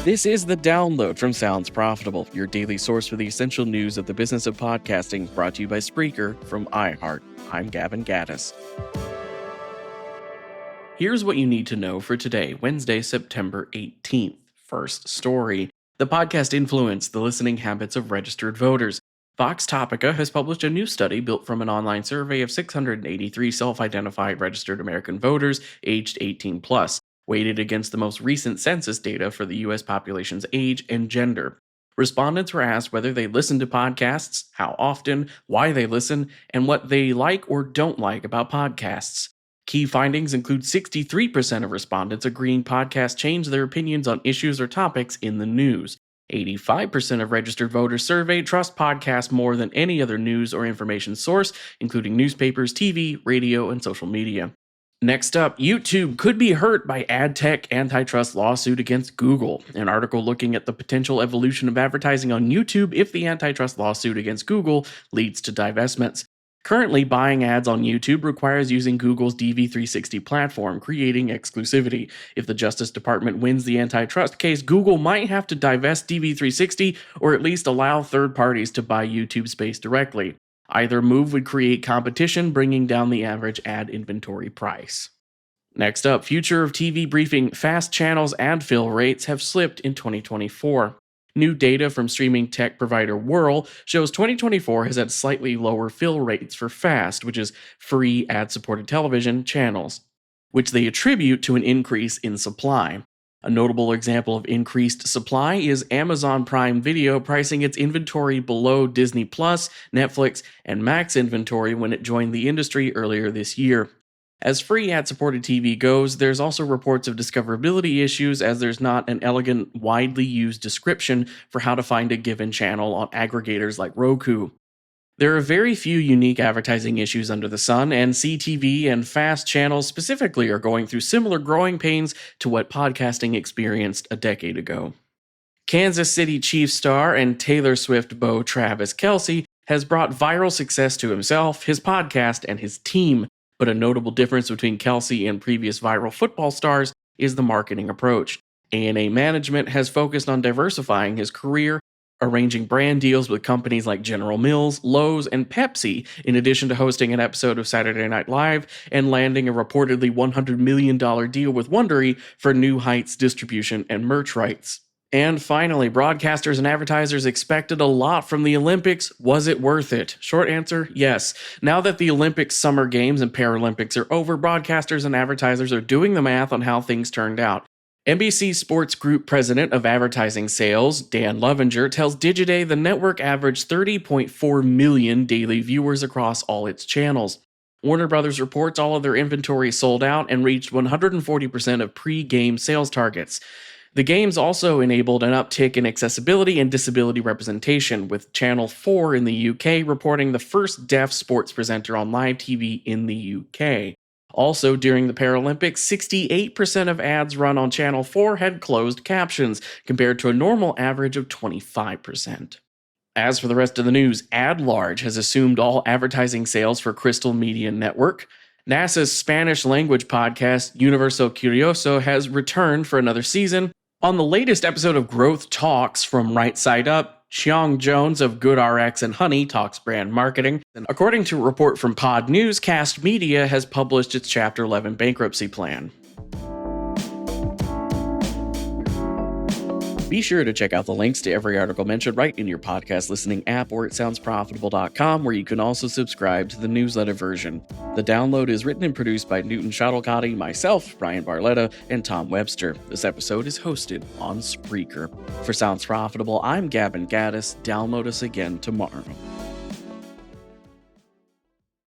This is The Download from Sounds Profitable, your daily source for the essential news of the business of podcasting, brought to you by Spreaker from iHeart. I'm Gavin Gaddis. Here's what you need to know for today, Wednesday, September 18th. First story. The podcast influenced the listening habits of registered voters. Vox Topica has published a new study built from an online survey of 683 self-identified registered American voters aged 18 plus. Weighted against the most recent census data for the U.S. population's age and gender. Respondents were asked whether they listen to podcasts, how often, why they listen, and what they like or don't like about podcasts. Key findings include 63% of respondents agreeing podcasts change their opinions on issues or topics in the news. 85% of registered voters surveyed trust podcasts more than any other news or information source, including newspapers, TV, radio, and social media. Next up, YouTube could be hurt by ad tech antitrust lawsuit against Google. An article looking at the potential evolution of advertising on YouTube if the antitrust lawsuit against Google leads to divestments. Currently, buying ads on YouTube requires using Google's DV360 platform, creating exclusivity. If the Justice Department wins the antitrust case, Google might have to divest DV360 or at least allow third parties to buy YouTube space directly. Either move would create competition, bringing down the average ad inventory price. Next up, future of TV briefing, fast channels ad fill rates have slipped in 2024. New data from streaming tech provider Whirl shows 2024 has had slightly lower fill rates for FAST, which is free ad-supported television channels, which they attribute to an increase in supply. A notable example of increased supply is Amazon Prime Video pricing its inventory below Disney+, Netflix, and Max inventory when it joined the industry earlier this year. As free ad-supported TV goes, there's also reports of discoverability issues as there's not an elegant, widely used description for how to find a given channel on aggregators like Roku. There are very few unique advertising issues under the sun, and CTV and FAST channels specifically are going through similar growing pains to what podcasting experienced a decade ago. Kansas City Chiefs star and Taylor Swift beau Travis Kelce has brought viral success to himself, his podcast, and his team, but a notable difference between Kelce and previous viral football stars is the marketing approach. A&A Management has focused on diversifying his career, arranging brand deals with companies like General Mills, Lowe's, and Pepsi, in addition to hosting an episode of Saturday Night Live and landing a reportedly $100 million deal with Wondery for New Heights distribution and merch rights. And finally, broadcasters and advertisers expected a lot from the Olympics. Was it worth it? Short answer, yes. Now that the Olympics, Summer Games, and Paralympics are over, broadcasters and advertisers are doing the math on how things turned out. NBC Sports Group President of Advertising Sales, Dan Lovinger, tells Digiday the network averaged 30.4 million daily viewers across all its channels. Warner Brothers reports all of their inventory sold out and reached 140% of pre-game sales targets. The games also enabled an uptick in accessibility and disability representation, with Channel 4 in the UK reporting the first deaf sports presenter on live TV in the UK. Also, during the Paralympics, 68% of ads run on Channel 4 had closed captions, compared to a normal average of 25%. As for the rest of the news, AdLarge has assumed all advertising sales for Crystal Media Network. NASA's Spanish-language podcast, Universo Curioso, has returned for another season. On the latest episode of Growth Talks from Right Side Up, Xiong Jones of GoodRx and Honey talks brand marketing. And according to a report from Pod News, Cast Media has published its Chapter 11 bankruptcy plan. Be sure to check out the links to every article mentioned right in your podcast listening app or at soundsprofitable.com, where you can also subscribe to the newsletter version. The Download is written and produced by Newton Shuttlecotti, myself, Brian Barletta, and Tom Webster. This episode is hosted on Spreaker. For Sounds Profitable, I'm Gavin Gaddis. Download us again tomorrow.